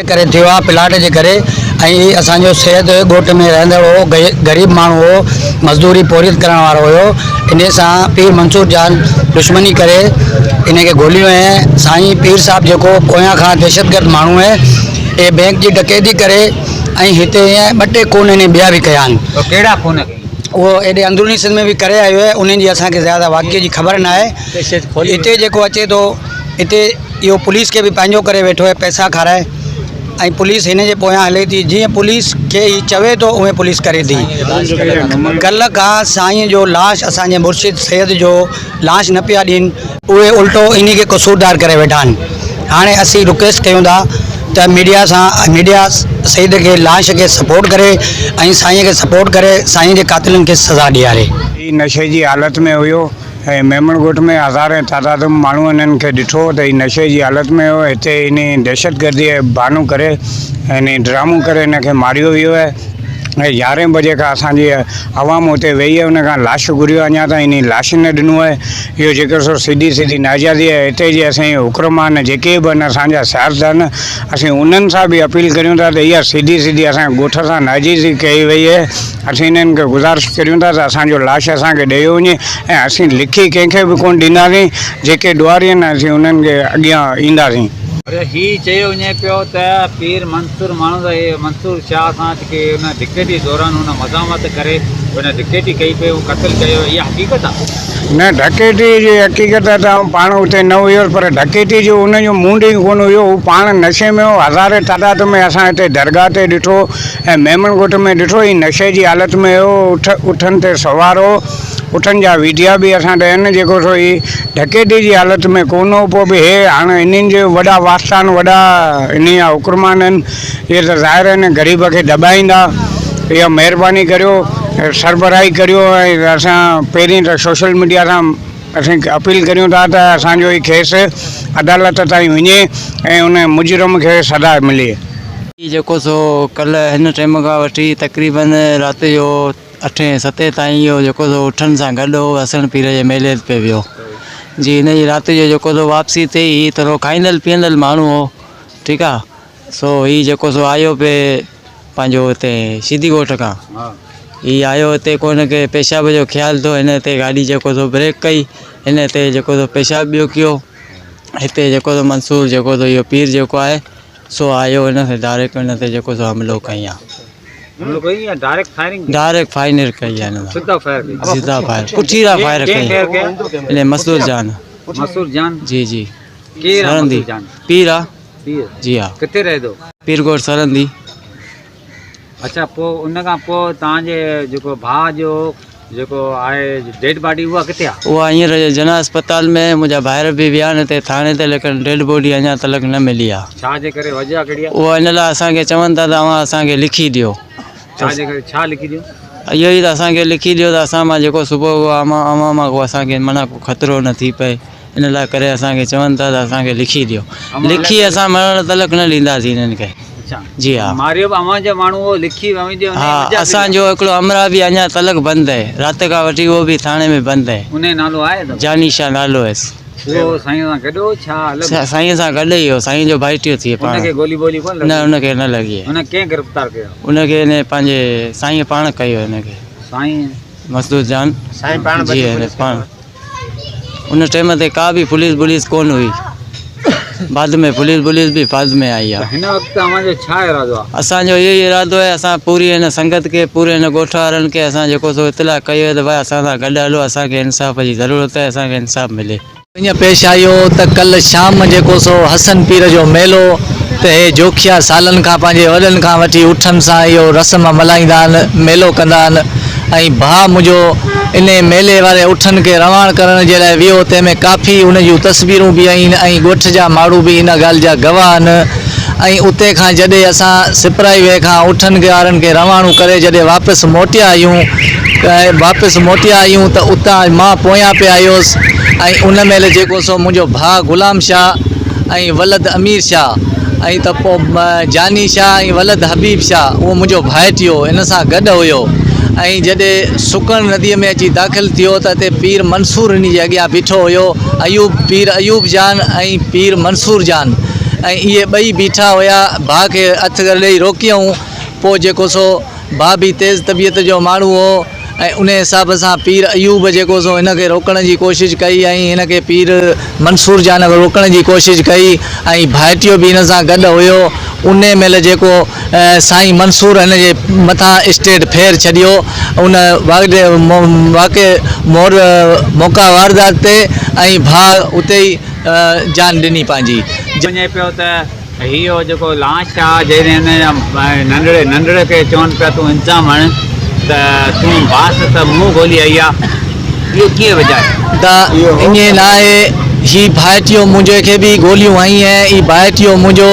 करे थियो आहे प्लाट जे करे ऐं असांजो सेहत ॻोठ में रहंदड़ हो ग़रीब माण्हू हो मज़दूरी पोरियत करण वारो हुयो इन सां पीर मंसूर जान दुश्मनी करे इनखे गोलियो ऐं साईं पीर साहब जेको पोयां खां दहशतगर्द माण्हू है ये बैंक जी डकैती करे ऐं हिते ॿ टे खून इन्हें ॿिया भी कया आहिनि। कहिड़ा खून? वो एॾे अंदरूनी सिंध में भी करे आयो है उन्हनि जी असांखे ज़्यादा वाक़े जी ख़बर न आहे। हिते जेको अचे थो हिते इहो पुलिस के भी पंहिंजो करे वेठो है पैसा खाराए ऐं पुलिस हिन जे पोयां हले थी जीअं पुलिस खे ही चवे तो उहे पुलिस करे थी। कल्ह खां साईं जो लाश असांजे मुर्शिद सैयद जो लाश न पिया ॾियनि उहे उल्टो इन्ही के कसूरदार करे वेठा आहिनि। हाणे असीं रिक्वेस्ट कयूं था त मीडिया सईद के लाश के सपोर्ट करे ऐं साईं के सपोर्ट करे साईं जे कातिलनि के सज़ा ॾियारे। नशे जी हालत में हुयो ऐं मेमणगोट में हज़ारे तादाद में माण्हू इन्हनि खे ॾिठो त हीउ नशे जी हालत में हो। हिते इन दहशतगर्दी बहानो करे ऐं ड्रामो करे इनखे मारियो वियो आहे ऐं 11 बजे खां असांजी आवाम हुते वेही आहे उन खां लाश घुरियो अञा ताईं इन लाश न ॾिनो आहे। इहो जेको सो सीधी नाजादी आहे हिते जी असांजी हुकुरमान जेके बि आहिनि असांजा सियासतदान असीं उन्हनि सां बि अपील करियूं था त इहा सीधी असांजे ॻोठ सां नाजीज़ी कई वई आहे। असीं इन्हनि खे गुज़ारिश करियूं था त असांजो लाश असांखे ॾियो वञे ऐं असीं लिखी कंहिंखे बि कोन ॾींदासीं जेके ॾुआरी आहिनि असीं उन्हनि खे अॻियां ईंदासीं। ही चयो वञे पियो त पीर मंसूर माण्हू मंसूर शाह सां जेके उन डिकेटी दौरान उन मज़ामत करे उन डिकेटी कई पे क़त्ल कयो इहा हक़ीक़त आहे? न डकैती जी हक़ीक़त त पाण उते न हुयो पर डकैती जो उनजो मूंड ई कोन हुयो। हू पाण नशे में हो। हज़ारे तादाद में असां हिते दरगाह ते ॾिठो ऐं मेमणगोट में ॾिठो ही नशे जी हालत में हो। उठनि ते सवार हो। उठनि जा वीडिया भी असां वटि आहिनि जेको सो ही डकैती जी हालत में कोन हो। पोइ बि हे हाणे इन्हनि जे वॾा वास्तान वॾा इन जा हुकुरमान आहिनि इहे त ज़ाहिर आहिनि ग़रीब खे दॿाईंदा। इहा महिरबानी करियो सरबराही करियो ऐं असां पहिरीं त सोशल मीडिया सां असीं अपील करियूं था त असांजो ही केस अदालत ताईं वञे ऐं उन मुजरिम खे सज़ा मिले। जेको सो कल्ह हिन टाइम खां वठी तक़रीबन राति जो 8-7 ताईं इहो जेको सो उठनि सां गॾु हो हसन पीर जे मेले पे वियो जी। हिन जी राति जो जेको सो वापसी ते ही थोरो खाईंदल पीअंदल माण्हू हो ठीकु आहे। सो ही जेको सो आयो पे पंहिंजो हिते सिधी ॻोठ खां ही आयो हिते को हिन खे पेशाब जो ख़्यालु थियो हिन ते गाॾी जेको सो ब्रेक कई हिन ते जेको सो पेशाब ॿियो कयो हिते जेको सो मंसूर जेको सो इहो पीर जेको आहे सो आयो हिन ते डायरेक्ट हिन ते जेको सो हमलो कई आहे। डायरेक्ट फायर कई आहे सीधा फायर पुठीरा फायर कई इन मसूर जान जी सरंदी पीर आहे जी हाँ किथे रहे थो? पीरगोट सरंदी। अच्छा पोइ उन खां पोइ तव्हांजे जेको भाउ जो जेको आहे डेड बॉडी उहा किथे आहे? उहा हींअर जना अस्पताल में मुंहिंजा ॿाहिरि बि विया आहिनि हिते थाणे ते लेकिन डेड बॉडी अञा तलक न मिली आहे। छा जे करे वजह कहिड़ी आहे? उहा इन लाइ असांखे चवनि था तव्हां असांखे लिखी ॾियो। छा जे करे छा लिखी ॾियो? इहो ई त असांखे लिखी ॾियो त असां मां जेको सुबुह मां को असांखे माना को ख़तरो न थी पए इन लाइ करे असांखे चवनि था त असांखे लिखी ॾियो। लिखी असां मरण तलक न ॾींदासीं हिननि खे जी हाँ। मारियो अवां जो माण्हू लिखी हाँ असांजो हिकिड़ो अमरा बि अञा तलक बंदि आहे राति खां वठी उहो बि थाणे में बंदि आहे। उन नालो आहे जानी शाह नालो हुयसि। उहो साईं सां गॾु छा साईं सां गॾु ई हो साईं जो भाइटियो थिए पाण उनखे गोली बोली कोन न उनखे न लॻी उन कंहिं गिरफ़्तार कयो? उनखे इन पंहिंजे साईं पाण कयो हिनखे साईं मसूर जान साईं पाण जी पाण। उन टाइम ते का बि पुलिस कोन हुई बाद में पुलिस भी बाद में आई आहे। हिन वक़्तु अवांजो छा इरादो आहे? असांजो इहो ई इरादो आहे असां पूरी हिन संगत खे पूरे हिन ॻोठ वारनि खे असां जेको सो इतला कयो त भाई असां सां गॾु हलो असांखे इंसाफ़ जी ज़रूरत आहे असांखे इंसाफ़ मिले। ईअं पेश आयो त कल्ह शाम जेको सो हसन पीर जो मेलो त हे जोखिया सालनि खां पंहिंजे वॾनि खां वठी उठनि सां इहो रस्म मल्हाईंदा आहिनि मेलो कंदा आहिनि ऐं भाउ मुंहिंजो इन मेले वारे उठनि खे रवान करण जे लाइ वियो तंहिंमें काफ़ी उन जूं तस्वीरूं बि आहिनि ऐं ॻोठ जा माण्हू बि इन ॻाल्हि जा गवाह आहिनि। ऐं उते खां जॾहिं असां सिपराई वे खां उठनि वारनि खे रवानो करे जॾहिं वापसि मोटिया आहियूं त उतां मां पोयां पे आयुसि ऐं उन महिल जेको सो मुंहिंजो भाउ गुलाम शाह ऐं वलद अमीर शाह ऐं त पोइ जानी शाह ऐं वलद हबीब शाह उहो मुंहिंजो भाइटियो इन सां गॾु हुयो। ऐं जॾहिं सुकन नदीअ में अची दाख़िल थियो त हिते पीर मंसूर इन जे अॻियां बीठो हुयो पीर अयूब जान ऐं पीर मंसूर जान ऐं इहे ॿई बीठा हुया, भाउ खे हथु ॾेई रोकियऊं। पोइ जेको सो भाउ बि तेज़ तबियत जो माण्हू हो ऐं उन हिसाब सां पीर अयूब जेको सो हिनखे रोकण जी कोशिशि कई ऐं हिनखे पीर मंसूर जान रोकण जी कोशिशि कई ऐं भाइटियो बि हिन सां गॾु हुयो। उन महिल जेको साईं मंसूर हिन जे मथां स्टेट फेर छॾियो उन वाक़े मौक़ा वारदात ते ऐं भाउ उते ई जान ॾिनी पंहिंजी। वञे पियो त इहो जेको लाश आहे जंहिं नंढड़े नंढड़े खे चवनि पिया तूं इंतज़ाम हण त तूं बास त मुंहुं ॻोल्ही आई आहे, इहो कीअं वजह आहे? त ईअं न आहे, ही भाइटियो मुंहिंजे खे बि गोलियूं आई ऐं ही भाइटियो मुंहिंजो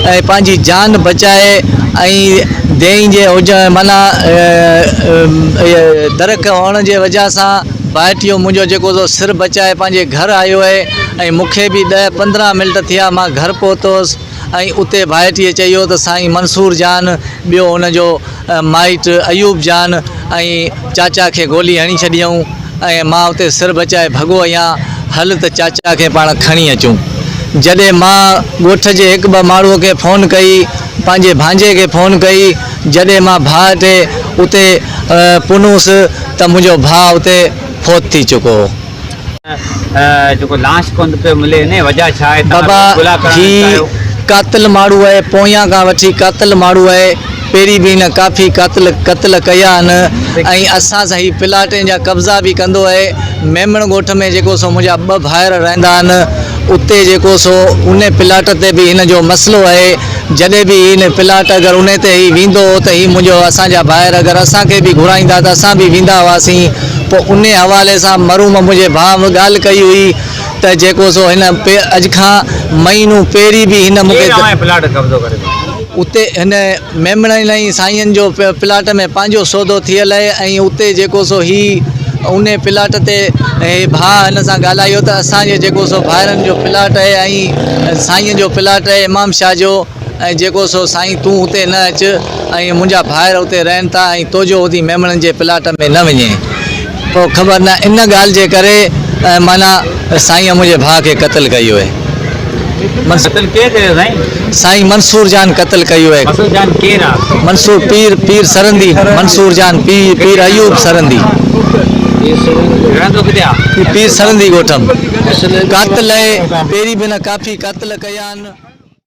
पंहिंजी जान बचाए ऐं देई जे हुजण माना दरक हुअण जे वजह सां भाइटियो मुंहिंजो जेको सो सिर बचाए पंहिंजे घर आयो आहे ऐं मूंखे बि 10-15 मिंट थिया मां घर पहुतुसि ऐं उते भाइटीअ चयो त साईं मंसूर जान ॿियो हुनजो माइट अयूब जान ऐं चाचा खे गोली हणी छॾियऊं ऐं मां उते सिर बचाए भॻो आहियां, हल त चाचा खे पाण खणी अचूं। जॾहिं मां ॻोठ जे 1-2 माण्हूअ खे फ़ोन कई, पंहिंजे भांजे खे फ़ोन कई, जॾहिं मां भाउ ते उते पुनुसि त मुंहिंजो भाउ उते फोत थी चुको हो। जेको लाश कोन पियो मिले इन वजह छा आहे? बाबा ही कातिल माण्हू आहे, पोयां खां वठी कातिल माण्हू आहे, पहिरीं बि हिन काफ़ी क़त्ल कया आहिनि ऐं असां सां ही प्लाटनि जा कब्ज़ा बि कंदो आहे। मेमण ॻोठ में जेको सो मुंहिंजा 2 भाइर रहंदा आहिनि, उते जेको सो उन प्लाट ते बि हिन जो मसइलो आहे। जॾहिं बि हिन प्लाट अगरि उन ते ही वेंदो त ही मुंहिंजो असांजा भाइर अगरि असांखे बि घुराईंदा त असां बि वेंदा हुआसीं। पोइ उन हवाले सां मरूम मुंहिंजे भाउ ॻाल्हि कई हुई त जेको सो हिन अॼु खां महीनो पहिरीं बि हिन मूंखे प्लाट कब्ज़ो करे उते हिन मेमण ई साईंअनि जो प्लाट में पंहिंजो सौदो थियल आहे ऐं उते जेको सो ही उन प्लाट ते भाउ हिन सां ॻाल्हायो त असांजे जेको सो भाइरनि जो प्लाट आहे ऐं साईंअ जो प्लाट आहे इमाम शाह जो, ऐं जेको सो साईं तूं उते न अचु ऐं मुंहिंजा भाइर उते रहनि था ऐं तुंहिंजो उते मेमणनि जे प्लाट में न वञे। पोइ ख़बर न इन ॻाल्हि जे करे माना साईं मुंहिंजे भाउ खे क़त्ल कयो आहे। कत्ल केरु कयो साईं? साईं मंसूर जान क़त्ल कयो आहे। मंसूर जान केरु आहे? मंसूर पीर सरंदी, मंसूर जान पीर अयूब सरंदी। रहंदो किथे आहे? पीर सरंदी ॻोठम कातिल आहे, पहिरीं बि न काफ़ी कातिल कया आहिनि।